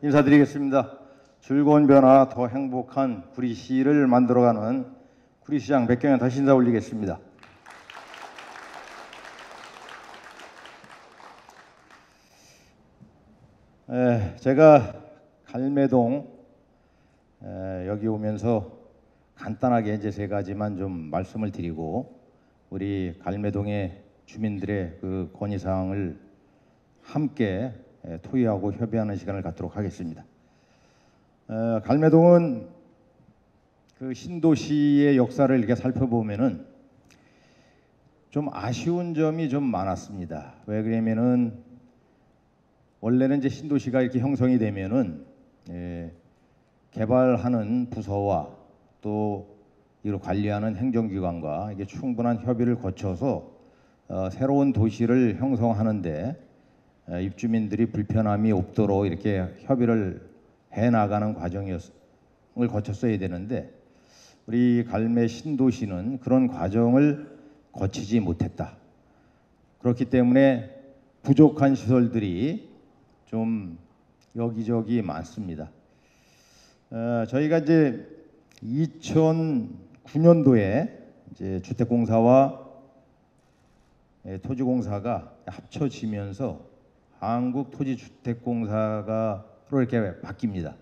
인사드리겠습니다. 즐거운 변화, 더 행복한 구리시를 만들어가는 구리시장 백경현 다시 인사 올리겠습니다. 제가 갈매동 여기 오면서 간단하게 이제 세 가지만 좀 말씀을 드리고 우리 갈매동의 주민들의 그 건의사항을 함께 토의하고 협의하는 시간을 갖도록 하겠습니다. 갈매동은 그 신도시의 역사를 이렇게 살펴보면은 좀 아쉬운 점이 좀 많았습니다. 왜 그러면은 원래는 이제 신도시가 이렇게 형성이 되면은 개발하는 부서와 또 이걸 관리하는 행정기관과 이게 충분한 협의를 거쳐서 새로운 도시를 형성하는데 입주민들이 불편함이 없도록 이렇게 협의를 해 나가는 과정을 거쳤어야 되는데 우리 갈매 신도시는 그런 과정을 거치지 못했다. 그렇기 때문에 부족한 시설들이 좀 여기저기 많습니다. 저희가 이제 2009년도에 이제 주택공사와 토지공사가 합쳐지면서 한국토지주택공사가 로 이렇게 바뀝니다.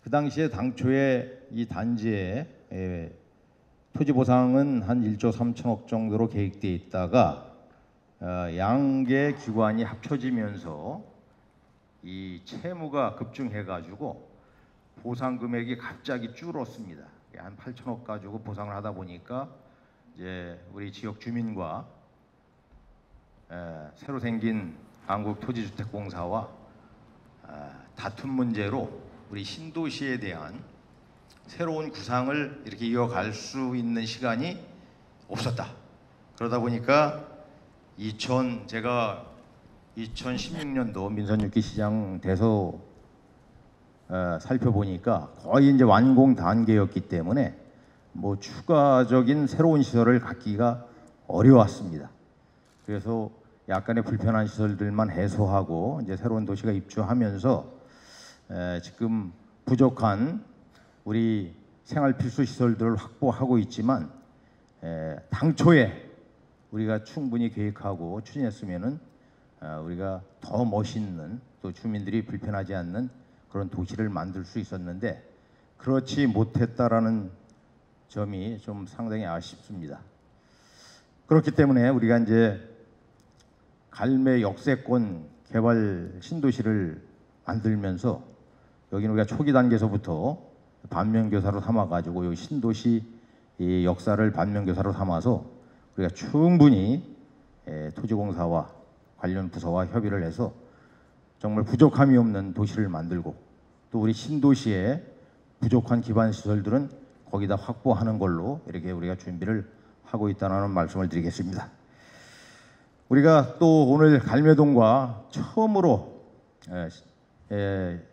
그 당시에 당초에 이 단지에 토지 보상은 한 1조 3천억 정도로 계획되어 있다가 양개 기관이 합쳐지면서 이 채무가 급증해가지고 보상 금액이 갑자기 줄었습니다. 한 8천억 가지고 보상을 하다 보니까 이제 우리 지역 주민과 새로 생긴 한국토지주택공사와 다툼 문제로 우리 신도시에 대한 새로운 구상을 이렇게 이어갈 수 있는 시간이 없었다. 그러다 보니까 제가 2016년도 민선 6기 시장 돼서 살펴보니까 거의 이제 완공 단계였기 때문에 뭐 추가적인 새로운 시설을 갖기가 어려웠습니다. 그래서 약간의 불편한 시설들만 해소하고 이제 새로운 도시가 입주하면서 지금 부족한 우리 생활 필수 시설들을 확보하고 있지만 당초에 우리가 충분히 계획하고 추진했으면은 우리가 더 멋있는 또 주민들이 불편하지 않는 그런 도시를 만들 수 있었는데 그렇지 못했다라는 점이 좀 상당히 아쉽습니다. 그렇기 때문에 우리가 이제 갈매 역세권 개발 신도시를 만들면서 여기는 우리가 초기 단계에서부터 반면교사로 삼아가지고 이 신도시 이 역사를 반면교사로 삼아서 우리가 충분히 토지공사와 관련 부서와 협의를 해서 정말 부족함이 없는 도시를 만들고 또 우리 신도시에 부족한 기반 시설들은 거기다 확보하는 걸로 이렇게 우리가 준비를 하고 있다는 말씀을 드리겠습니다. 우리가 또 오늘 갈매동과 처음으로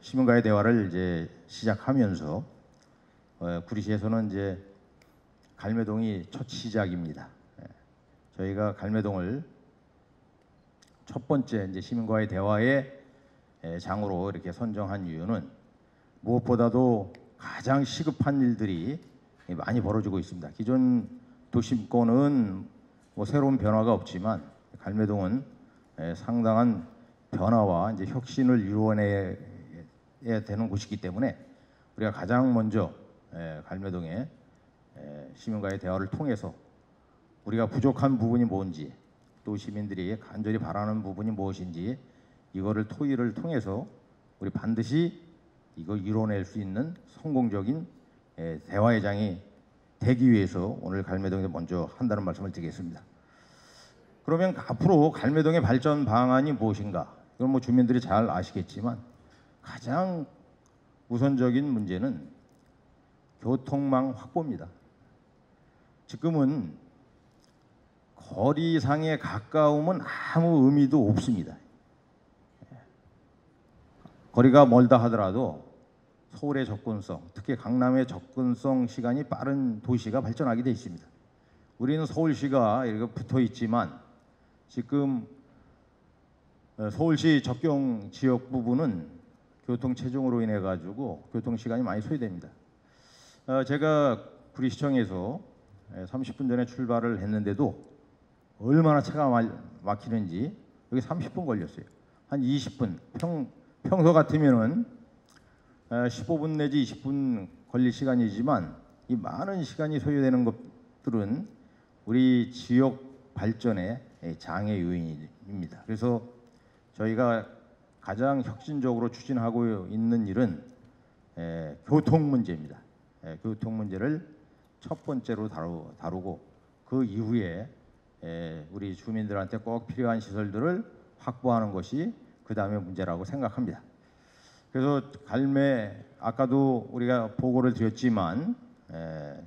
시민과의 대화를 이제 시작하면서 구리시에서는 이제 갈매동이 첫 시작입니다. 저희가 갈매동을 첫 번째 이제 시민과의 대화의 장으로 이렇게 선정한 이유는 무엇보다도 가장 시급한 일들이 많이 벌어지고 있습니다. 기존 도심권은 뭐 새로운 변화가 없지만 갈매동은 상당한 변화와 이제 혁신을 이루어내야 되는 곳이기 때문에 우리가 가장 먼저 갈매동의 시민과의 대화를 통해서 우리가 부족한 부분이 뭔지 또 시민들이 간절히 바라는 부분이 무엇인지 이거를 토의를 통해서 우리 반드시 이거 이뤄낼 수 있는 성공적인 대화의 장이 되기 위해서 오늘 갈매동에 먼저 한다는 말씀을 드리겠습니다. 그러면 앞으로 갈매동의 발전 방안이 무엇인가? 이건 뭐 주민들이 잘 아시겠지만 가장 우선적인 문제는 교통망 확보입니다. 지금은 거리상의 가까움은 아무 의미도 없습니다. 거리가 멀다 하더라도 서울의 접근성, 특히 강남의 접근성 시간이 빠른 도시가 발전하게 돼 있습니다. 우리는 서울시가 이렇게 붙어 있지만 지금 서울시 접경 지역 부분은 교통 체증으로 인해 가지고 교통 시간이 많이 소요됩니다. 제가 구리시청에서 30분 전에 출발을 했는데도 얼마나 차가 막히는지 여기 30분 걸렸어요. 한 20분, 평소 같으면은 15분 내지 20분 걸릴 시간이지만 이 많은 시간이 소요되는 것들은 우리 지역 발전의 장애 요인입니다. 그래서 저희가 가장 혁신적으로 추진하고 있는 일은 교통 문제입니다. 교통 문제를 첫 번째로 다루고 그 이후에 우리 주민들한테 꼭 필요한 시설들을 확보하는 것이 그 다음의 문제라고 생각합니다. 그래서 갈매 아까도 우리가 보고를 드렸지만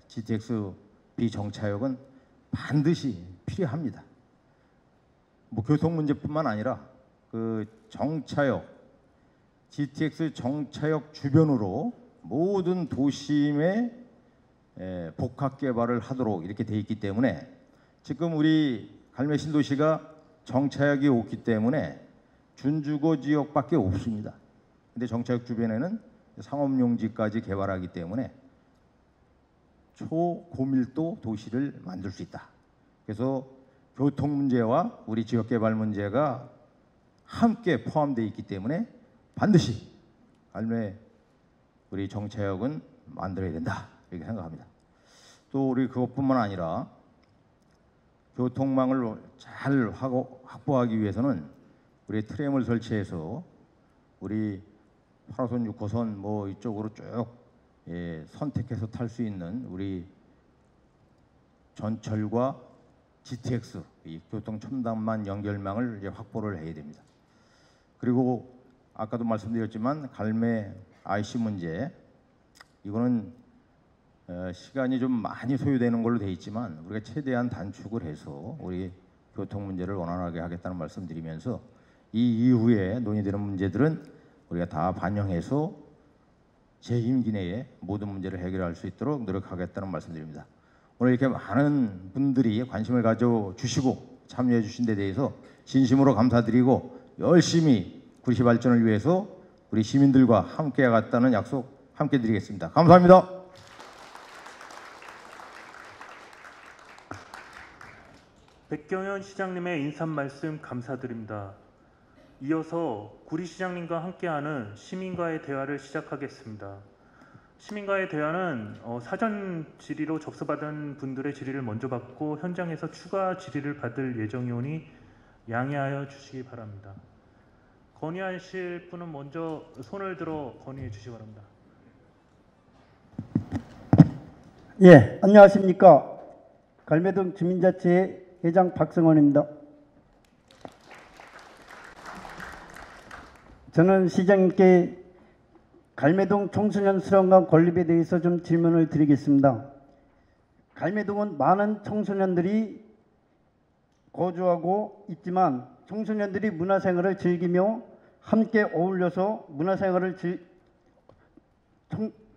GTX 비정차역은 반드시 필요합니다. 뭐 교통 문제뿐만 아니라 그 정차역, GTX 정차역 주변으로 모든 도심의 복합 개발을 하도록 이렇게 돼 있기 때문에 지금 우리 갈매 신도시가 정차역이 없기 때문에 준주거 지역밖에 없습니다. 근데 정차역 주변에는 상업용지까지 개발하기 때문에 초고밀도 도시를 만들 수 있다. 그래서 교통 문제와 우리 지역 개발 문제가 함께 포함되어 있기 때문에 반드시 갈매 우리 정차역은 만들어야 된다 이렇게 생각합니다. 또 우리 그것뿐만 아니라 교통망을 잘 확보하기 위해서는 우리 트램을 설치해서 우리 8호선, 6호선 뭐 이쪽으로 쭉 선택해서 탈 수 있는 우리 전철과 GTX 이 교통 첨단만 연결망을 이제 확보를 해야 됩니다. 그리고 아까도 말씀드렸지만 갈매 IC 문제 이거는 시간이 좀 많이 소요되는 걸로 돼 있지만 우리가 최대한 단축을 해서 우리 교통 문제를 원활하게 하겠다는 말씀드리면서 이 이후에 논의되는 문제들은 우리가 다 반영해서 제 임기 내에 모든 문제를 해결할 수 있도록 노력하겠다는 말씀드립니다. 오늘 이렇게 많은 분들이 관심을 가져주시고 참여해 주신 데 대해서 진심으로 감사드리고 열심히 구리시 발전을 위해서 우리 시민들과 함께 하겠다는 약속 함께 드리겠습니다. 감사합니다. 백경현 시장님의 인사 말씀 감사드립니다. 이어서 구리시장님과 함께하는 시민과의 대화를 시작하겠습니다. 시민과의 대화는 사전 질의로 접수받은 분들의 질의를 먼저 받고 현장에서 추가 질의를 받을 예정이오니 양해하여 주시기 바랍니다. 건의하실 분은 먼저 손을 들어 건의해 주시기 바랍니다. 예, 안녕하십니까. 갈매동 주민자치회 회장 박성원입니다. 저는 시장님께 갈매동 청소년 수련관 건립에 대해서 좀 질문을 드리겠습니다. 갈매동은 많은 청소년들이 거주하고 있지만 청소년들이 문화생활을 즐기며 함께 어울려서 문화생활을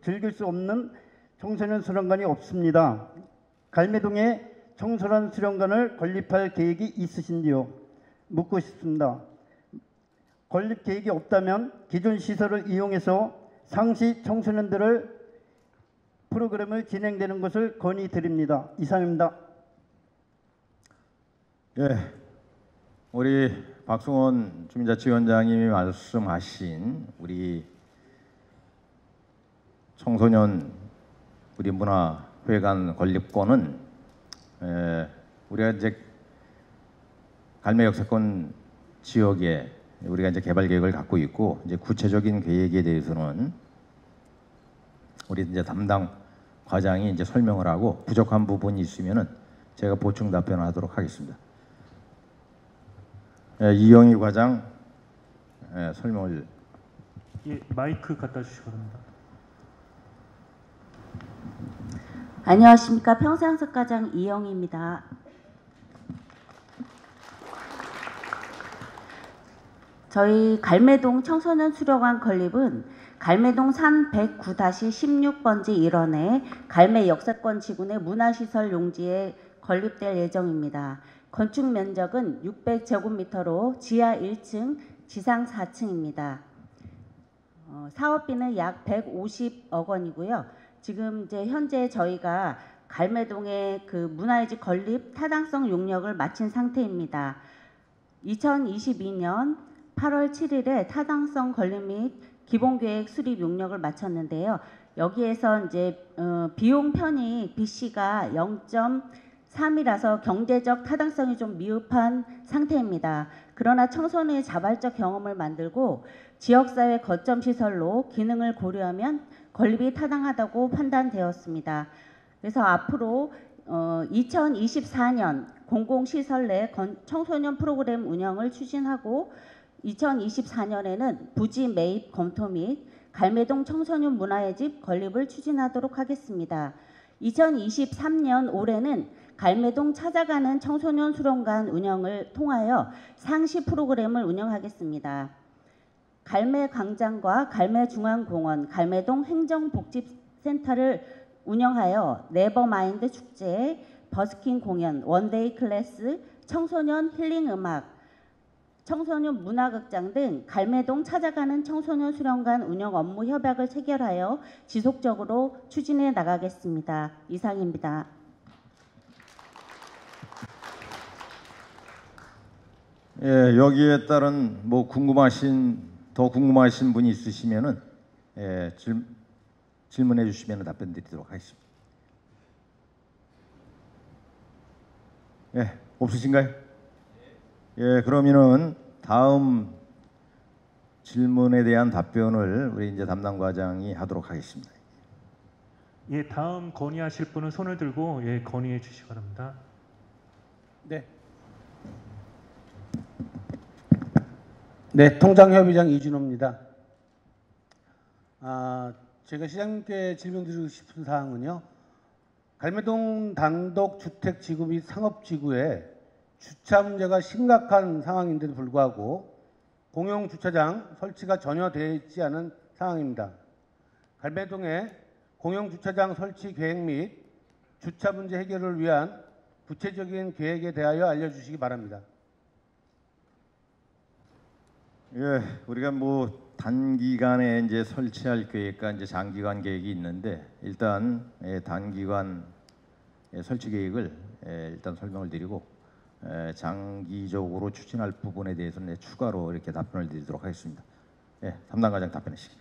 즐길 수 없는 청소년 수련관이 없습니다. 갈매동에 청소년 수련관을 건립할 계획이 있으신지요? 묻고 싶습니다. 건립 계획이 없다면 기존 시설을 이용해서 상시 청소년들을 프로그램을 진행되는 것을 건의드립니다. 이상입니다. 예, 우리 박성원 주민자치위원장님이 말씀하신 우리 청소년 우리 문화회관 건립권은 우리가 이제 갈매 역세권 지역에 우리가 이제 개발 계획을 갖고 있고 이제 구체적인 계획에 대해서는 우리 이제 담당 과장이 이제 설명을 하고 부족한 부분이 있으면은 제가 보충 답변하도록 하겠습니다. 이영희 과장 설명을 마이크 갖다 주시기 바랍니다. 안녕하십니까. 평상특과장 이영희입니다. 저희 갈매동 청소년 수련관 건립은 갈매동 산 109-16번지 일원의 갈매 역세권 지구내 문화시설 용지에 건립될 예정입니다. 건축 면적은 600제곱미터로 지하 1층, 지상 4층입니다. 사업비는 약 150억 원이고요. 지금 이제 현재 저희가 갈매동의 그 문화유지 건립 타당성 용역을 마친 상태입니다. 2022년 8월 7일에 타당성 건립 및 기본계획 수립 용역을 마쳤는데요. 여기에서 이제 비용 편익 BC가 0.3이라서 경제적 타당성이 좀 미흡한 상태입니다. 그러나 청소년의 자발적 경험을 만들고 지역사회 거점 시설로 기능을 고려하면 건립이 타당하다고 판단되었습니다. 그래서 앞으로 2024년 공공시설 내 청소년 프로그램 운영을 추진하고 2024년에는 부지 매입 검토 및 갈매동 청소년 문화의 집 건립을 추진하도록 하겠습니다. 2023년 올해는 갈매동 찾아가는 청소년 수련관 운영을 통하여 상시 프로그램을 운영하겠습니다. 갈매광장과 갈매중앙공원, 갈매동 행정복지센터를 운영하여 네버마인드 축제, 버스킹 공연, 원데이 클래스, 청소년 힐링 음악, 청소년 문화극장 등 갈매동 찾아가는 청소년 수련관 운영 업무 협약을 체결하여 지속적으로 추진해 나가겠습니다. 이상입니다. 예, 여기에 따른 뭐 더 궁금하신 분이 있으시면은 질문해 주시면 답변 드리도록 하겠습니다. 예, 없으신가요? 예, 그러면은 다음 질문에 대한 답변을 우리 이제 담당 과장이 하도록 하겠습니다. 예, 다음 건의하실 분은 손을 들고 예, 건의해 주시기 바랍니다. 네. 네, 통장협의장 이준호입니다. 제가 시장님께 질문드리고 싶은 사항은요. 갈매동 단독주택지구 및 상업지구에 주차 문제가 심각한 상황인데도 불구하고 공용주차장 설치가 전혀 되어 있지 않은 상황입니다. 갈매동의 공용주차장 설치 계획 및 주차 문제 해결을 위한 구체적인 계획에 대하여 알려주시기 바랍니다. 예, 우리가 뭐 단기간에 이제 설치할 계획과 이제 장기간 계획이 있는데 일단 단기간 설치 계획을 일단 설명을 드리고 장기적으로 추진할 부분에 대해서는 추가로 이렇게 답변을 드리도록 하겠습니다. 예, 담당 과장 답변하시기.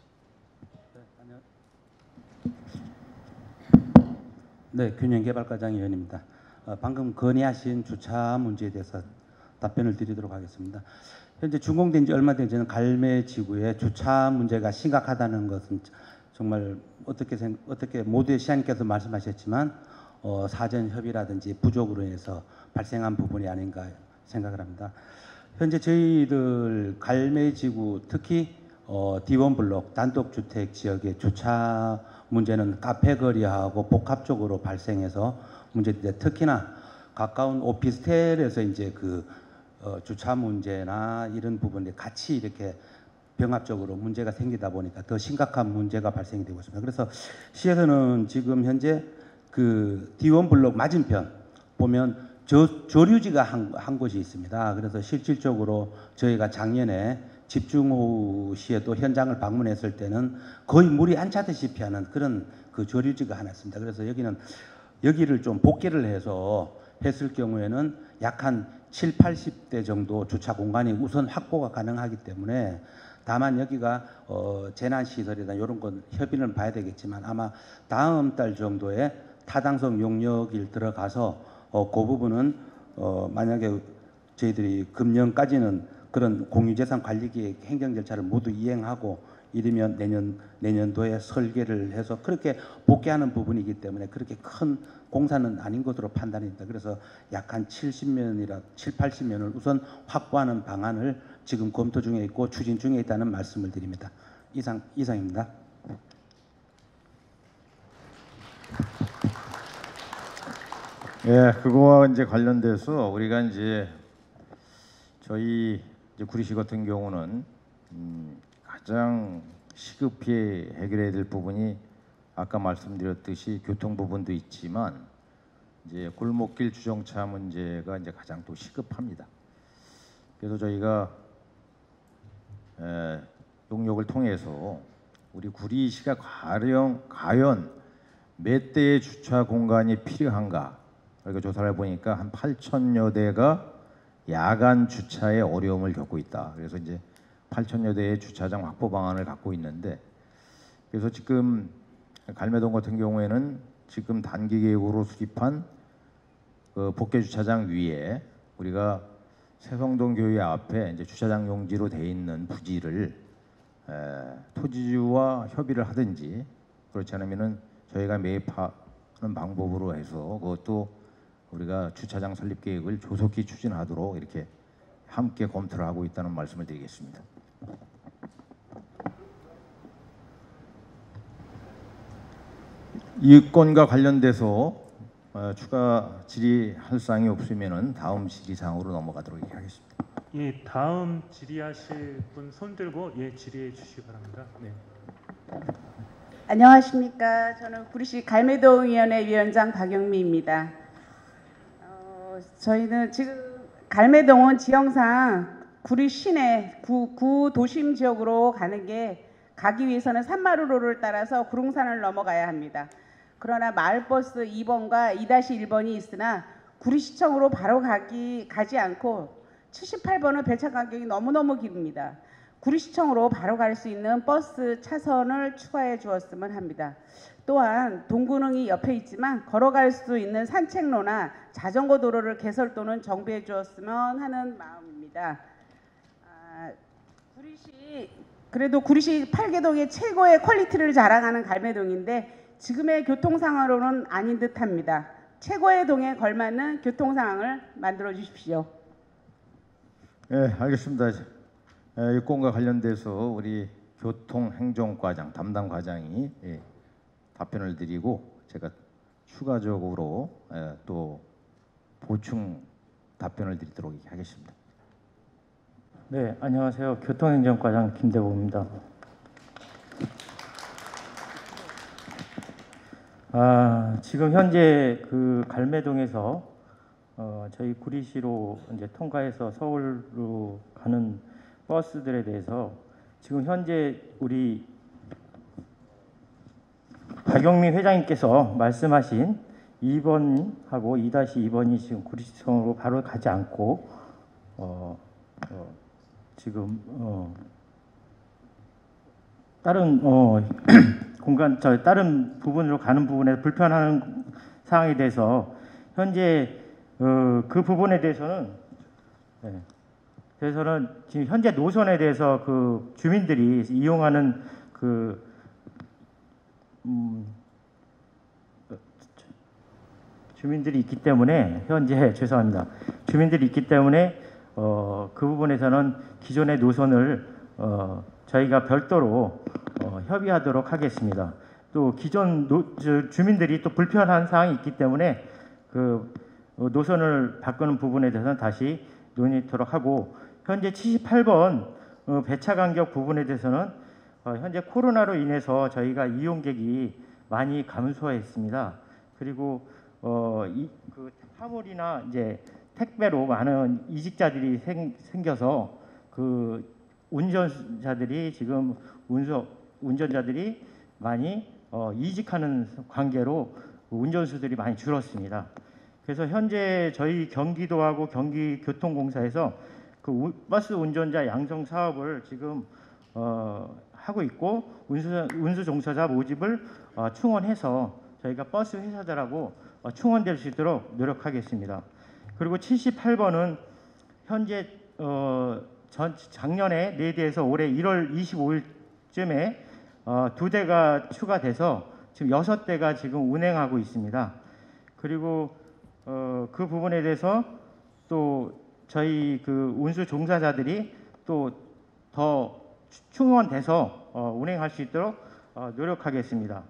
네, 균형개발과장 위원입니다. 방금 건의하신 주차 문제에 대해서 답변을 드리도록 하겠습니다. 현재 준공된 지 얼마 되지 않은 갈매지구에 주차 문제가 심각하다는 것은 정말 어떻게 모두의 시장님께서 말씀하셨지만 사전 협의라든지 부족으로 인해서 발생한 부분이 아닌가 생각을 합니다. 현재 저희들 갈매지구 특히 D1 블록 단독주택 지역의 주차 문제는 카페 거리하고 복합적으로 발생해서 문제인데 특히나 가까운 오피스텔에서 이제 주차 문제나 이런 부분에 같이 이렇게 병합적으로 문제가 생기다 보니까 더 심각한 문제가 발생이 되고 있습니다. 그래서 시에서는 지금 현재 D1 블록 맞은편 보면 조류지가 한 곳이 있습니다. 그래서 실질적으로 저희가 작년에 집중호우 시에도 현장을 방문했을 때는 거의 물이 안 차듯이 하는 그런 조류지가 하나 있습니다. 그래서 여기를 좀 복개를 해서 했을 경우에는 약 한 7, 80대 정도 주차 공간이 우선 확보가 가능하기 때문에 다만 여기가 재난시설이나 이런 건 협의는 봐야 되겠지만 아마 다음 달 정도에 타당성 용역일 들어가서 그 부분은 만약에 저희들이 금년까지는 그런 공유재산 관리계획 행정 절차를 모두 이행하고 이르면 내년도에 설계를 해서 그렇게 복귀하는 부분이기 때문에 그렇게 큰 공사는 아닌 것으로 판단입니다. 그래서 약 한 70면이라 7, 80면을 우선 확보하는 방안을 지금 검토 중에 있고 추진 중에 있다는 말씀을 드립니다. 이상입니다. 예, 그거와 이제 관련돼서 우리가 이제 저희 구리시 같은 경우는 가장 시급히 해결해야 될 부분이 아까 말씀드렸듯이 교통 부분도 있지만 이제 골목길 주정차 문제가 이제 가장 또 시급합니다. 그래서 저희가 용역을 통해서 우리 구리시가 과연 몇 대의 주차 공간이 필요한가? 그리고 조사를 보니까 한 8천여 대가 야간 주차에 어려움을 겪고 있다. 그래서 이제 8천여 대의 주차장 확보 방안을 갖고 있는데, 그래서 지금 갈매동 같은 경우에는 지금 단기 계획으로 수립한 그 복개 주차장 위에 우리가 세성동 교회 앞에 이제 주차장 용지로 돼 있는 부지를 토지주와 협의를 하든지, 그렇지 않으면은 저희가 매입하는 방법으로 해서 그것도 우리가 주차장 설립 계획을 조속히 추진하도록 이렇게 함께 검토를 하고 있다는 말씀을 드리겠습니다. 이건과 관련돼서 추가 질의할 사항이 없으면은 다음 질의사항으로 넘어가도록 하겠습니다. 예, 다음 질의하실 분 손 들고 예 질의해 주시기 바랍니다. 네. 안녕하십니까. 저는 구리시 갈매동위원회 위원장 박영미입니다. 저희는 지금 갈매동은 지형상 구리 시내 구 도심 지역으로 가기 위해서는 산마루로를 따라서 구릉산을 넘어가야 합니다. 그러나 마을버스 2번과 2-1번이 있으나 구리시청으로 바로 가지 않고 78번은 배차 간격이 너무너무 깁니다. 구리시청으로 바로 갈 수 있는 버스 차선을 추가해 주었으면 합니다. 또한 동구릉이 옆에 있지만 걸어갈 수 있는 산책로나 자전거 도로를 개설 또는 정비해 주었으면 하는 마음입니다. 그래도 구리시 8개동의 최고의 퀄리티를 자랑하는 갈매동인데 지금의 교통상으로는 아닌 듯합니다. 최고의 동에 걸맞는 교통상황을 만들어 주십시오. 네, 알겠습니다. 이 건과 관련돼서 우리 교통행정과장 담당 과장이 답변을 드리고 제가 추가적으로 또 보충 답변을 드리도록 하겠습니다. 네, 안녕하세요. 교통행정과장 김대복입니다. 지금 현재 그 갈매동에서 저희 구리시로 이제 통과해서 서울로 가는 버스들에 대해서 지금 현재 우리 박영민 회장님께서 말씀하신 2번하고 2-2번이 지금 구리시청으로 바로 가지 않고 지금 다른 다른 부분으로 가는 부분에 불편한 사항에 대해서 현재 그 부분에 대해서는 지금 현재 노선에 대해서 그 주민들이 이용하는 그 주민들이 있기 때문에 현재 죄송합니다. 주민들이 있기 때문에 그 부분에서는 기존의 노선을 저희가 별도로 협의하도록 하겠습니다. 또 기존 주민들이 또 불편한 사항이 있기 때문에 그 노선을 바꾸는 부분에 대해서는 다시 논의토록 하고, 현재 78번 배차 간격 부분에 대해서는 현재 코로나로 인해서 저희가 이용객이 많이 감소했습니다. 그리고 그 화물이나 이제 택배로 많은 이직자들이 생겨서 그 운전자들이 지금 운전자들이 많이 이직하는 관계로 운전수들이 많이 줄었습니다. 그래서 현재 저희 경기도하고 경기교통공사에서 그 버스 운전자 양성 사업을 지금 하고 있고, 운수 종사자 모집을 충원해서 저희가 버스 회사들하고 충원될 수 있도록 노력하겠습니다. 그리고 78번은 현재 작년에 4대에서 올해 1월 25일쯤에 2대가 추가돼서 지금 6대가 지금 운행하고 있습니다. 그리고 그 부분에 대해서 또 저희 그 운수 종사자들이 또 더 충원돼서 운행할 수 있도록 노력하겠습니다.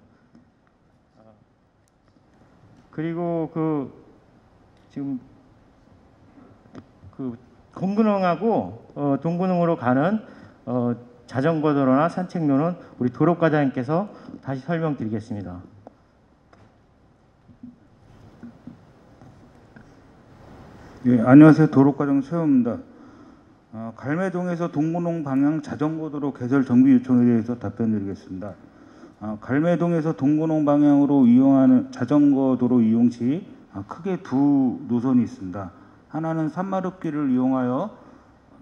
그리고 그 지금 그 공군항하고 동군항으로 가는 자전거 도로나 산책로는 우리 도로과장님께서 다시 설명드리겠습니다. 예, 안녕하세요. 도로과장 최호입니다. 갈매동에서 동군홍 방향 자전거도로 개설 정비 요청에 대해서 답변드리겠습니다. 갈매동에서 동구농 방향으로 이용하는 자전거 도로 이용 시 크게 두 노선이 있습니다. 하나는 산마루길을 이용하여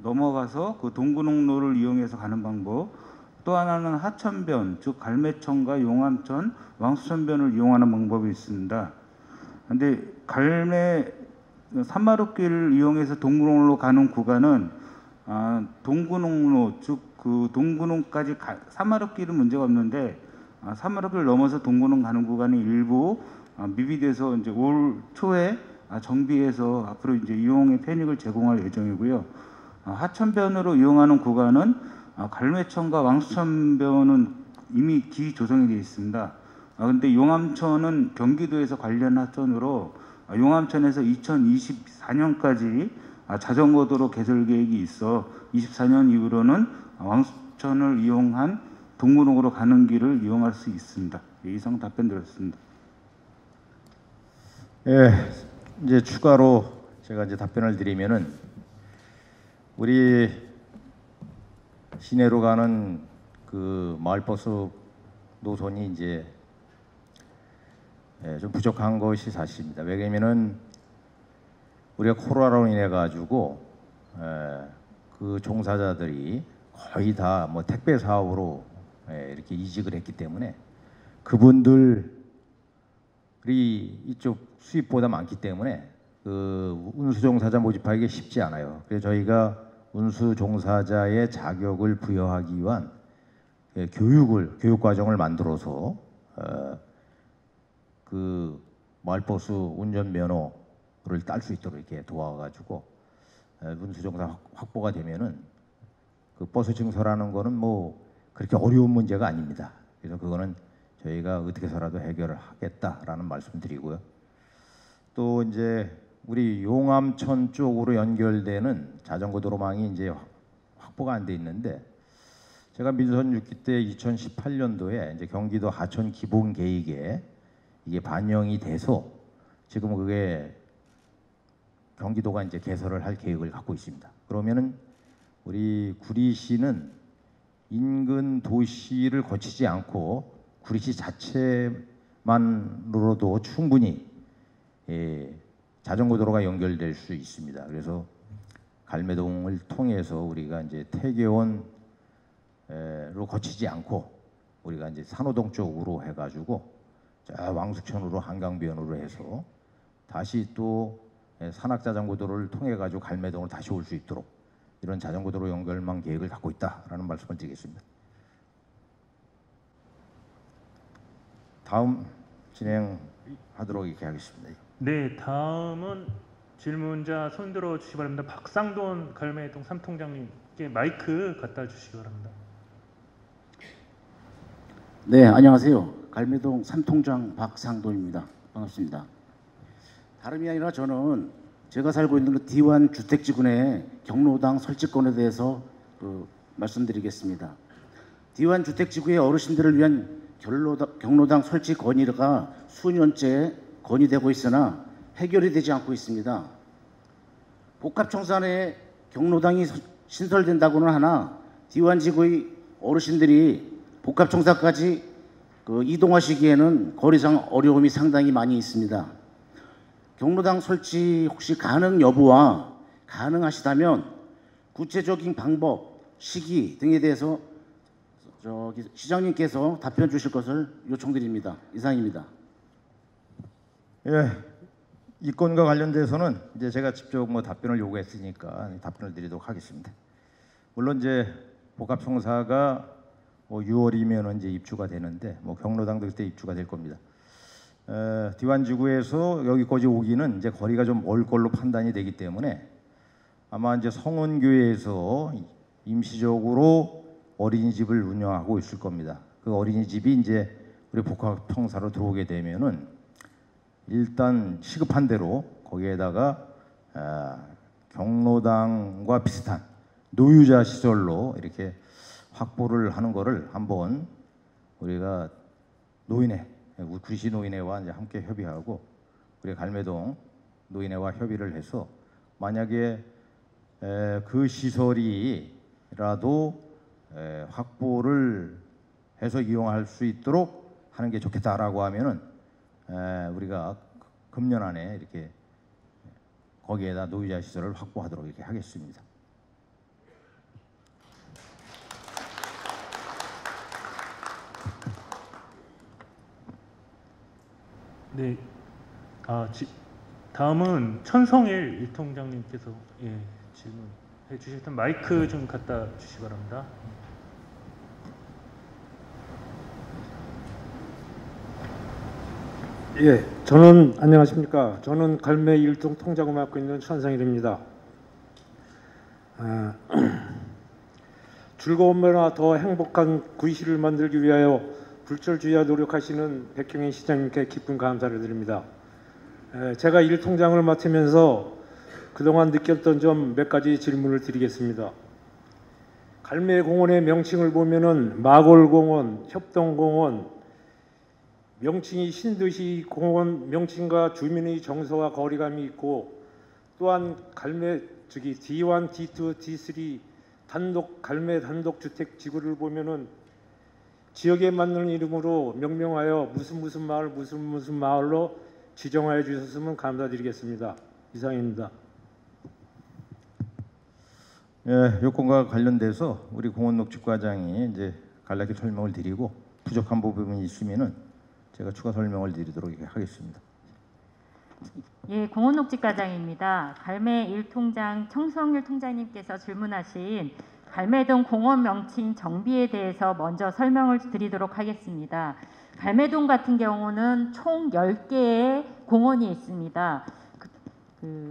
넘어가서 그 동구농로를 이용해서 가는 방법, 또 하나는 하천변, 즉 갈매천과 용암천, 왕수천변을 이용하는 방법이 있습니다. 그런데 산마루길을 이용해서 동구농로 가는 구간은 동구농로, 즉 그 동구농까지 산마루길은 문제가 없는데 산마루길 넘어서 동구농 가는 구간이 일부 미비돼서 이제 올 초에 정비해서 앞으로 이제 이용의 편익을 제공할 예정이고요. 하천변으로 이용하는 구간은 갈매천과 왕수천변은 이미 기조성이 되어 있습니다. 그런데 용암천은 경기도에서 관련 하천으로 용암천에서 2024년까지 자전거도로 개설 계획이 있어 24년 이후로는 왕수천을 이용한 동구농으로 가는 길을 이용할 수 있습니다. 이상 답변 드렸습니다. 예, 이제 추가로 제가 이제 답변을 드리면은 우리 시내로 가는 그 마을버스 노선이 이제 좀 부족한 것이 사실입니다. 왜냐면은 우리가 코로나로 인해 가지고 그 종사자들이 거의 다 뭐 택배 사업으로 이렇게 이직을 했기 때문에 그분들이 이쪽 수입보다 많기 때문에 그 운수 종사자 모집하기가 쉽지 않아요. 그래서 저희가 운수 종사자의 자격을 부여하기 위한 교육 과정을 만들어서 그 마을버스 운전 면허를 딸 수 있도록 이렇게 도와가지고 운수 종사 확보가 되면은 그 버스 증서라는 거는 뭐 그렇게 어려운 문제가 아닙니다. 그래서 그거는 저희가 어떻게 해서라도 해결을 하겠다라는 말씀드리고요. 또 이제 우리 용암천 쪽으로 연결되는 자전거 도로망이 이제 확보가 안 돼 있는데 제가 민선 6기 때 2018년도에 이제 경기도 하천 기본 계획에 이게 반영이 돼서 지금 그게 경기도가 이제 개설을 할 계획을 갖고 있습니다. 그러면은 우리 구리시는 인근 도시를 거치지 않고 구리시 자체만으로도 충분히 자전거 도로가 연결될 수 있습니다. 그래서 갈매동을 통해서 우리가 이제 태계원로 거치지 않고 우리가 이제 산호동 쪽으로 해가지고 왕수천으로 한강변으로 해서 다시 또 산악자전거 도로를 통해 가지고 갈매동을 다시 올 수 있도록 이런 자전거 도로 연결망 계획을 갖고 있다라는 말씀을 드리겠습니다. 다음 진행하도록 이렇게 하겠습니다. 네, 다음은 질문자 손들어 주시기 바랍니다. 박상돈 갈매동 삼통장님께 마이크 갖다 주시기 바랍니다. 네, 안녕하세요. 갈매동 삼통장 박상돈입니다. 반갑습니다. 다름이 아니라 저는 제가 살고 있는 그 D1 주택지구내 경로당 설치권에 대해서 말씀드리겠습니다. D1 주택지구의 어르신들을 위한 경로당 설치 건의가 수년째 건의되고 있으나 해결이 되지 않고 있습니다. 복합청사 내에 경로당이 신설된다고는 하나 D1 지구의 어르신들이 복합청사까지 이동하시기에는 거리상 어려움이 상당히 많이 있습니다. 경로당 설치 혹시 가능 여부와 가능하시다면 구체적인 방법, 시기 등에 대해서 시장님께서 답변 주실 것을 요청드립니다. 이상입니다. 예, 이 건과 관련돼서는 이제 제가 직접 뭐 답변을 요구했으니까 답변을 드리도록 하겠습니다. 물론 이제 복합청사가 뭐 6월이면 이제 입주가 되는데 뭐 경로당도 그때 입주가 될 겁니다. 디완지구에서 여기까지 오기는 이제 거리가 좀 멀 걸로 판단이 되기 때문에 아마 이제 성원교회에서 임시적으로 어린이집을 운영하고 있을 겁니다. 그 어린이집이 이제 우리 복합청사로 들어오게 되면은 일단 시급한 대로 거기에다가 경로당과 비슷한 노유자 시설로 이렇게 확보를 하는 거를 한번 우리가 노인회, 구리시 노인회와 이제 함께 협의하고 우리 갈매동 노인회와 협의를 해서 만약에 그 시설이라도 확보를 해서 이용할 수 있도록 하는 게 좋겠다라고 하면은 우리가 금년 안에 이렇게 거기에다 노이자 시설을 확보하도록 이렇게 하겠습니다. 네, 다음은 천성일 일통장님께서 질문해 주실 텐데 마이크 좀 갖다 주시기 바랍니다. 예, 저는 안녕하십니까. 저는 갈매 일동 통장을 맡고 있는 천성일입니다. 즐거움이나 더 행복한 구시를 만들기 위하여 불철주야 노력하시는 백경인 시장님께 깊은 감사를 드립니다. 제가 일 통장을 맡으면서 그동안 느꼈던 점 몇 가지 질문을 드리겠습니다. 갈매공원의 명칭을 보면은 마골공원, 협동공원, 명칭이 신도시 공원 명칭과 주민의 정서와 거리감이 있고, 또한 갈매 D1, D2, D3 갈매 단독 주택 지구를 보면은 지역에 맞는 이름으로 명명하여 무슨 마을 무슨 마을로 지정하여 주셨으면 감사드리겠습니다. 이상입니다. 예, 요건과 관련돼서 우리 공원녹지과장이 이제 간략히 설명을 드리고 부족한 부분이 있으면은 제가 추가 설명을 드리도록 하겠습니다. 예, 공원녹지과장입니다. 갈매 1통장 청성일 통장님께서 질문하신 갈매동 공원 명칭 정비에 대해서 먼저 설명을 드리도록 하겠습니다. 갈매동 같은 경우는 총 10개의 공원이 있습니다.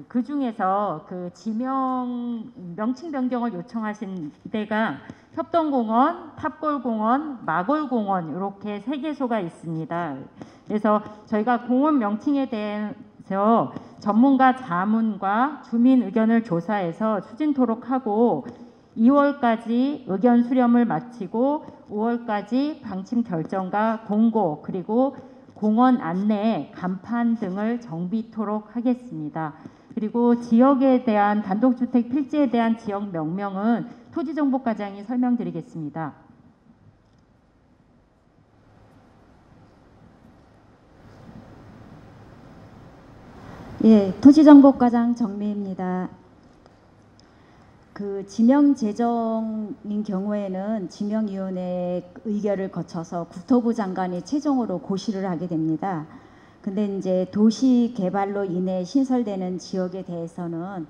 그 중에서 그 지명 명칭 변경을 요청하신 데가 협동공원, 탑골공원, 마골공원 이렇게 3개소가 있습니다. 그래서 저희가 공원 명칭에 대해서 전문가 자문과 주민 의견을 조사해서 추진토록 하고 2월까지 의견 수렴을 마치고 5월까지 방침 결정과 공고 그리고 공원 안내, 간판 등을 정비토록 하겠습니다. 그리고 지역에 대한 단독주택 필지에 대한 지역 명명은 토지정보과장이 설명드리겠습니다. 예, 토지정보과장 정미입니다. 그 지명 제정인 경우에는 지명위원회 의결을 거쳐서 국토부 장관이 최종으로 고시를 하게 됩니다. 근데 이제 도시 개발로 인해 신설되는 지역에 대해서는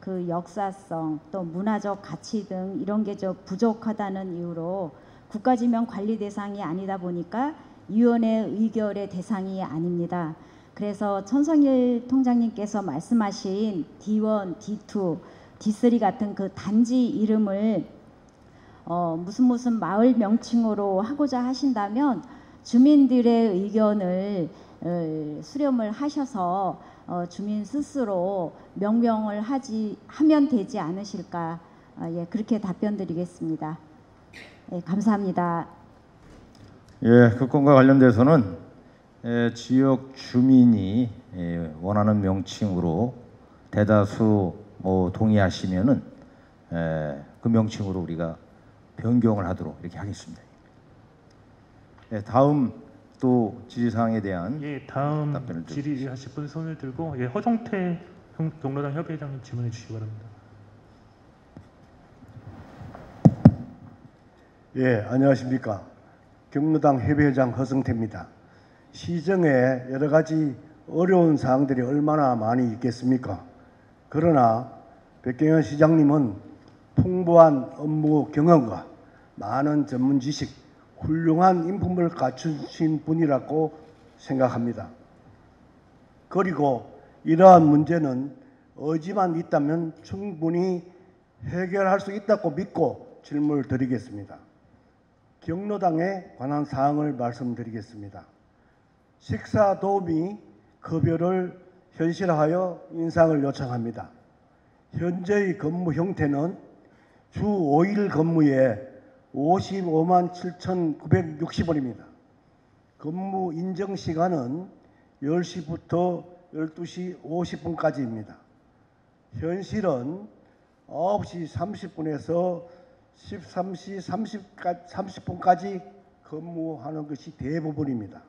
그 역사성 또 문화적 가치 등 이런 게 좀 부족하다는 이유로 국가지명 관리 대상이 아니다 보니까 위원회 의결의 대상이 아닙니다. 그래서 천성일 통장님께서 말씀하신 D1, D2, D3 같은 그 단지 이름을 무슨 마을 명칭으로 하고자 하신다면 주민들의 의견을 수렴을 하셔서 주민 스스로 명명을 하면 되지 않으실까. 예, 그렇게 답변드리겠습니다. 예, 감사합니다. 예, 그 건과 관련돼서는 지역 주민이 원하는 명칭으로 대다수 동의하시면은 그 명칭으로 우리가 변경을 하도록 이렇게 하겠습니다. 예, 다음 또 질의사항에 대한 다음 답변을 질의하실 분 손을 들고 허정태 경로당 협의회장님 질문해 주시기 바랍니다. 예, 안녕하십니까. 경로당 협의회장 허성태입니다. 시정에 여러 가지 어려운 사항들이 얼마나 많이 있겠습니까? 그러나 백경현 시장님은 풍부한 업무 경험과 많은 전문 지식, 훌륭한 인품을 갖추신 분이라고 생각합니다. 그리고 이러한 문제는 의지만 있다면 충분히 해결할 수 있다고 믿고 질문을 드리겠습니다. 경로당에 관한 사항을 말씀드리겠습니다. 식사 도우미 급여를 현실화하여 인상을 요청합니다. 현재의 근무 형태는 주 5일 근무에 55만 7,960원입니다. 근무 인정 시간은 10시부터 12시 50분까지입니다. 현실은 9시 30분에서 13시 30분까지 근무하는 것이 대부분입니다.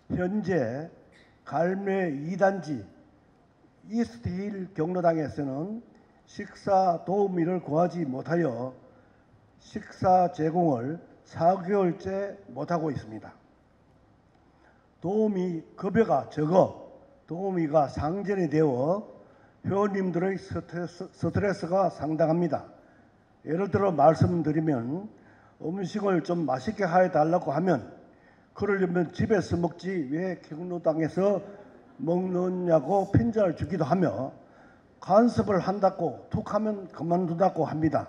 현재 갈매 2단지 이스트힐 경로당에서는 식사 도우미를 구하지 못하여 식사 제공을 4개월째 못하고 있습니다. 도우미 급여가 적어 도우미가 상전이 되어 회원님들의 스트레스가 상당합니다. 예를 들어 말씀드리면 음식을 좀 맛있게 해달라고 하면 그러려면 집에서 먹지 왜 경로당에서 먹느냐고 핀잔을 주기도 하며 간섭을 한다고 툭하면 그만둔다고 합니다.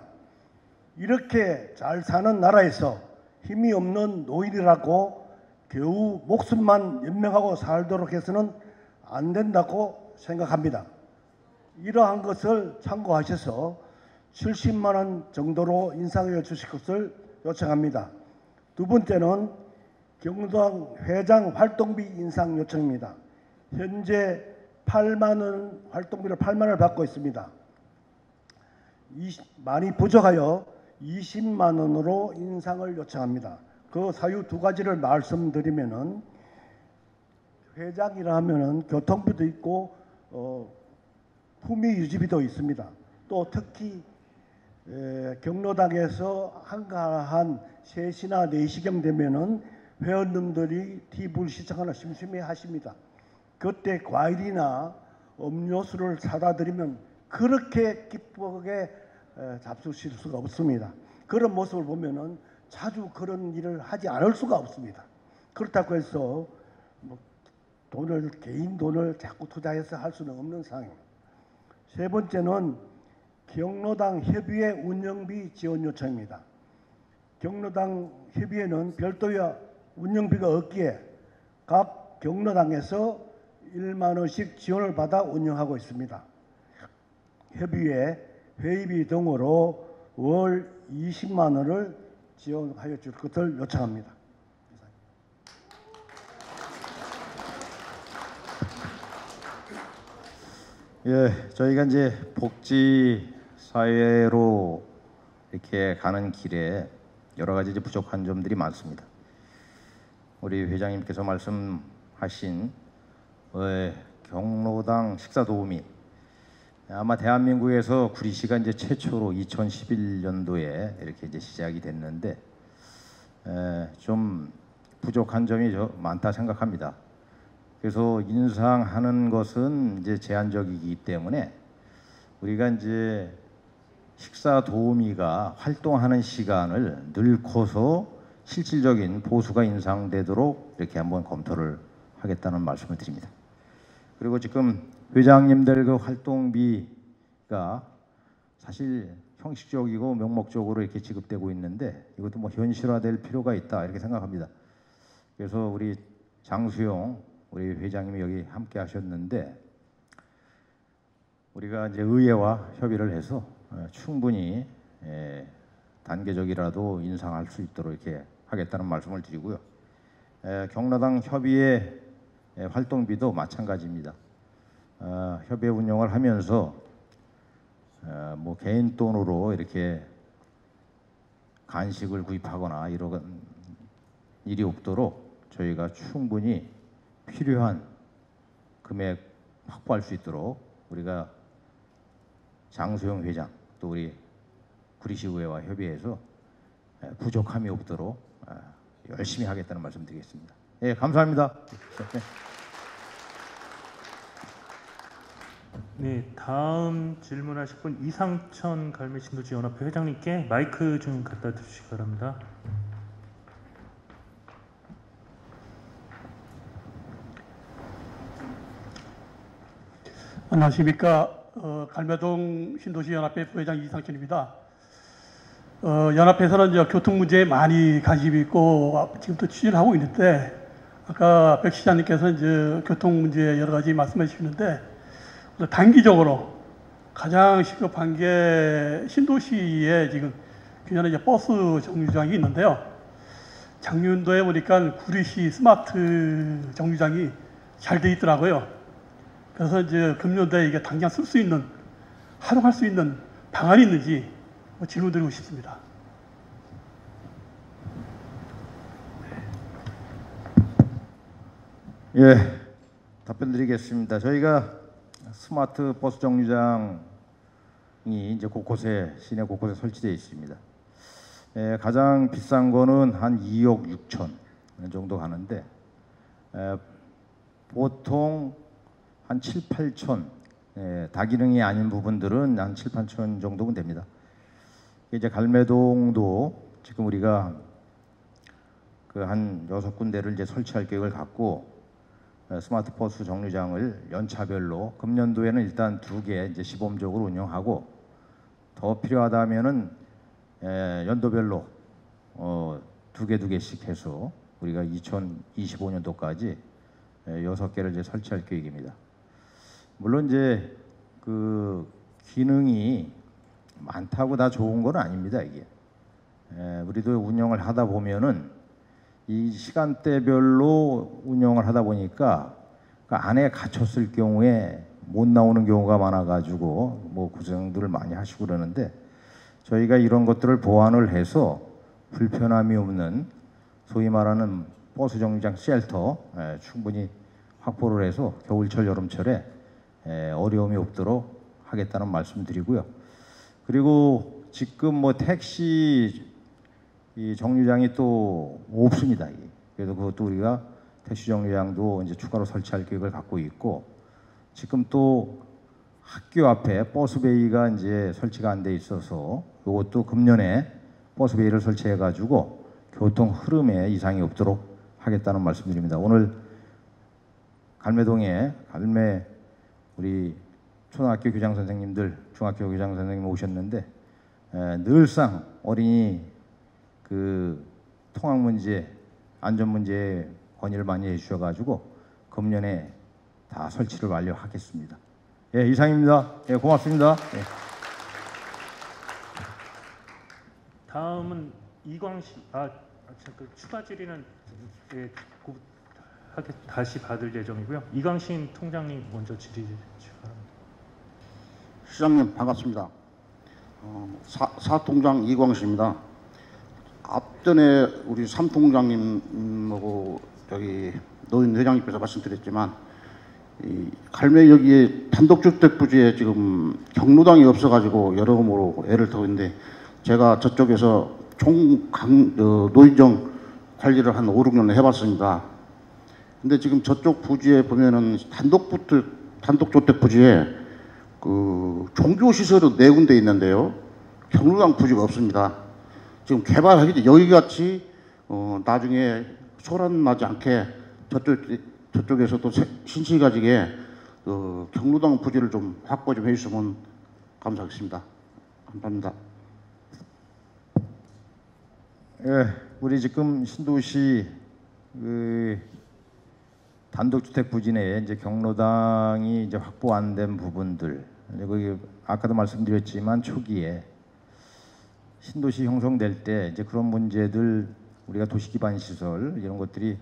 이렇게 잘 사는 나라에서 힘이 없는 노인이라고 겨우 목숨만 연명하고 살도록 해서는 안 된다고 생각합니다. 이러한 것을 참고하셔서 70만 원 정도로 인상해 주실 것을 요청합니다. 두 번째는 경로당 회장 활동비 인상 요청입니다. 현재 8만 원 활동비를 8만 원을 받고 있습니다. 많이 부족하여 20만 원으로 인상을 요청합니다. 그 사유 두 가지를 말씀드리면은 회장이라 하면은 교통비도 있고 품위 유지비도 있습니다. 또 특히 경로당에서 한가한 3시나 4시경 되면은 회원님들이 TV를 시청하는 심심해 하십니다. 그때 과일이나 음료수를 사다 드리면 그렇게 기쁘게 잡수실 수가 없습니다. 그런 모습을 보면은 자주 그런 일을 하지 않을 수가 없습니다. 그렇다고 해서 개인 돈을 자꾸 투자해서 할 수는 없는 상황입니다. 세 번째는 경로당 협의회 운영비 지원 요청입니다. 경로당 협의회는 별도의 운영비가 없기에 각 경로당에서 1만 원씩 지원을 받아 운영하고 있습니다. 협의회 회의비 등으로 월 20만 원을 지원하여 줄 것을 요청합니다. 예, 저희가 이제 복지 사회로 이렇게 가는 길에 여러 가지 이제 부족한 점들이 많습니다. 우리 회장님께서 말씀하신 경로당 식사 도우미 아마 대한민국에서 구리시가 이제 최초로 2011년도에 이렇게 이제 시작이 됐는데 좀 부족한 점이 많다 생각합니다. 그래서 인상하는 것은 이제 제한적이기 때문에 우리가 이제 식사 도우미가 활동하는 시간을 늘고서 실질적인 보수가 인상되도록 이렇게 한번 검토를 하겠다는 말씀을 드립니다. 그리고 지금 회장님들 그 활동비가 사실 형식적이고 명목적으로 이렇게 지급되고 있는데 이것도 뭐 현실화될 필요가 있다 이렇게 생각합니다. 그래서 우리 장수용 우리 회장님이 여기 함께 하셨는데 우리가 이제 의회와 협의를 해서 충분히 단계적이라도 인상할 수 있도록 이렇게 하겠다는 말씀을 드리고요. 경로당 협의회 활동비도 마찬가지입니다. 협의회 운영을 하면서 뭐 개인 돈으로 이렇게 간식을 구입하거나 이런 일이 없도록 저희가 충분히 필요한 금액 확보할 수 있도록 우리가 장소영 회장 또 우리 구리시의회와 협의해서 부족함이 없도록 열심히 하겠다는 말씀드리겠습니다. 예, 감사합니다. 네, 다음 질문하실 분 이상천 갈매신도지연합회 회장님께 마이크 좀 갖다 주시기 바랍니다. 안녕하십니까. 갈매동 신도시연합회 부회장 이상천입니다. 연합회에서는 이제 교통 문제에 많이 관심이 있고 지금도 추진을 하고 있는데 아까 백 시장님께서 이제 교통 문제 여러 가지 말씀해 주시는데 단기적으로 가장 시급한 게 신도시에 지금 기존에 이제 버스 정류장이 있는데요. 작년도에 보니까 구리시 스마트 정류장이 잘 돼 있더라고요. 그래서 이제 금년도에 이게 당장 쓸 수 있는, 활용할 수 있는 방안이 있는지 질문드리고 싶습니다. 예, 답변드리겠습니다. 저희가 스마트 버스 정류장이 이제 곳곳에 시내 곳곳에 설치되어 있습니다. 가장 비싼 거는 한 2억 6천 정도 가는데 보통 한 7, 8천 다기능이 아닌 부분들은 한 7, 8천 정도면 됩니다. 이제 갈매동도 지금 우리가 그 한 6군데를 이제 설치할 계획을 갖고 스마트 버스 정류장을 연차별로 금년도에는 일단 2개 이제 시범적으로 운영하고 더 필요하다면은 연도별로 2개씩 해서 우리가 2025년도까지 6개를 이제 설치할 계획입니다. 물론 이제 그 기능이 많다고 다 좋은 건 아닙니다. 이게 우리도 운영을 하다 보면은 이 시간대별로 운영을 하다 보니까 그 안에 갇혔을 경우에 못 나오는 경우가 많아가지고 뭐 고생들을 많이 하시고 그러는데 저희가 이런 것들을 보완을 해서 불편함이 없는 소위 말하는 버스 정류장 쉘터 충분히 확보를 해서 겨울철 여름철에 어려움이 없도록 하겠다는 말씀드리고요. 그리고 지금 뭐 택시 이 정류장이 또 없습니다. 그래서 그것도 우리가 택시 정류장도 이제 추가로 설치할 계획을 갖고 있고 지금 또 학교 앞에 버스베이가 이제 설치가 안 돼 있어서 이것도 금년에 버스베이를 설치해 가지고 교통 흐름에 이상이 없도록 하겠다는 말씀드립니다. 오늘 갈매동에 우리 초등학교 교장 선생님들, 중학교 교장 선생님 오셨는데 늘상 어린이 그 통학 문제, 안전 문제에 건의를 많이 해주셔가지고 금년에 다 설치를 완료하겠습니다. 예, 이상입니다. 예, 고맙습니다. 예. 다음은 이광식, 그 추가 질의는 다시 받을 예정이고요. 이광신 통장님 먼저 질의 바랍니다. 시장님 반갑습니다. 사통장 이광식입니다. 앞전에 우리 삼통장님하고 저기 노인 회장님께서 말씀드렸지만 이 갈매여기에 단독주택 부지에 지금 경로당이 없어가지고 여러모로 애를 타고 있는데 제가 저쪽에서 노인정 관리를 한 5, 6년 해봤습니다. 근데 지금 저쪽 부지에 보면은 단독주택 부지에 그 종교시설은 4군데 있는데요. 경로당 부지가 없습니다. 지금 개발하기 때 여기같이 나중에 소란 나지 않게 저쪽에서도 신시가지게 경로당 부지를 좀 확보 좀 해주시면 감사하겠습니다. 감사합니다. 예, 우리 지금 신도시 그 단독주택 부지 내에 이제 경로당이 이제 확보 안 된 부분들, 거기 아까도 말씀드렸지만 초기에 신도시 형성될 때 이제 그런 문제들 우리가 도시 기반 시설 이런 것들이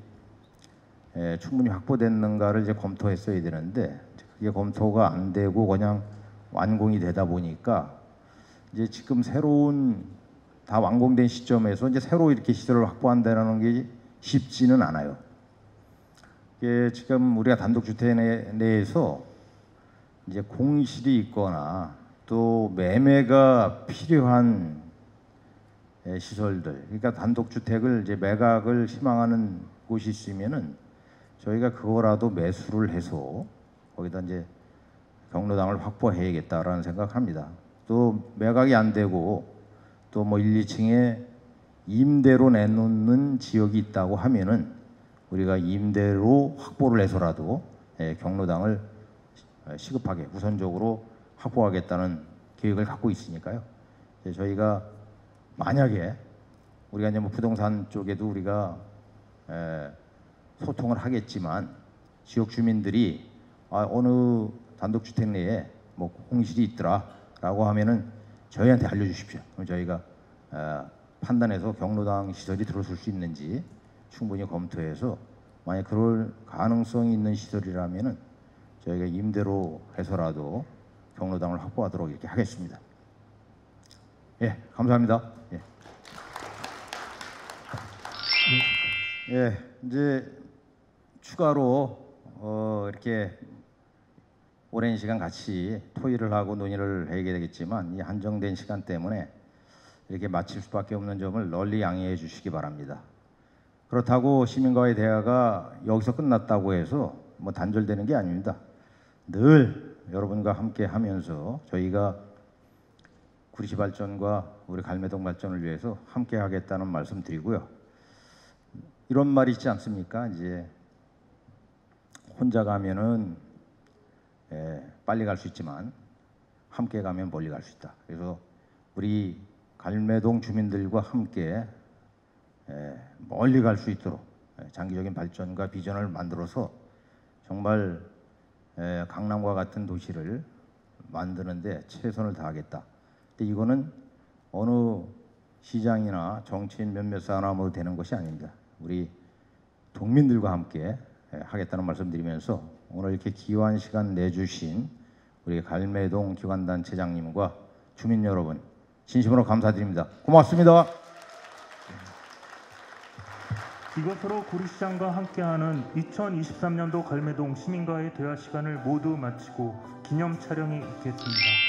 충분히 확보됐는가를 이제 검토했어야 되는데 그게 검토가 안 되고 그냥 완공이 되다 보니까 이제 지금 새로운 다 완공된 시점에서 이제 새로 이렇게 시설을 확보한다는 게 쉽지는 않아요. 이게 지금 우리가 단독주택 내에서 이제 공실이 있거나 또 매매가 필요한 시설들, 그러니까 단독주택을 이제 매각을 희망하는 곳이 있으면은 저희가 그거라도 매수를 해서 거기다 이제 경로당을 확보해야겠다라는 생각합니다. 또 매각이 안 되고 또 뭐 1, 2층에 임대로 내놓는 지역이 있다고 하면은 우리가 임대로 확보를 해서라도 경로당을 시급하게 우선적으로 확보하겠다는 계획을 갖고 있으니까요. 저희가 만약에 우리가 이제 뭐 부동산 쪽에도 우리가 소통을 하겠지만 지역 주민들이 어느 단독주택 내에 뭐 공실이 있더라라고 하면은 저희한테 알려주십시오. 그럼 저희가 판단해서 경로당 시설이 들어설 수 있는지 충분히 검토해서 만약 그럴 가능성이 있는 시설이라면은 저희가 임대로 해서라도 경로당을 확보하도록 이렇게 하겠습니다. 예, 감사합니다. 예. 예, 이제 추가로 이렇게 오랜 시간 같이 토의를 하고 논의를 해야 되겠지만 이 한정된 시간 때문에 이렇게 마칠 수밖에 없는 점을 널리 양해해 주시기 바랍니다. 그렇다고 시민과의 대화가 여기서 끝났다고 해서 뭐 단절되는 게 아닙니다. 늘 여러분과 함께 하면서 저희가 구리시 발전과 우리 갈매동 발전을 위해서 함께 하겠다는 말씀 드리고요. 이런 말 있지 않습니까? 이제 혼자 가면은 빨리 갈 수 있지만 함께 가면 멀리 갈 수 있다. 그래서 우리 갈매동 주민들과 함께 멀리 갈 수 있도록 장기적인 발전과 비전을 만들어서 정말 강남과 같은 도시를 만드는데 최선을 다하겠다. 근데 이거는 어느 시장이나 정치인 몇몇 사람으로 되는 것이 아닙니다. 우리 동민들과 함께 하겠다는 말씀드리면서 오늘 이렇게 귀한 시간 내주신 우리 갈매동 기관단체장님과 주민 여러분 진심으로 감사드립니다. 고맙습니다. 이것으로 구리시장과 함께하는 2023년도 갈매동 시민과의 대화 시간을 모두 마치고 기념 촬영이 있겠습니다.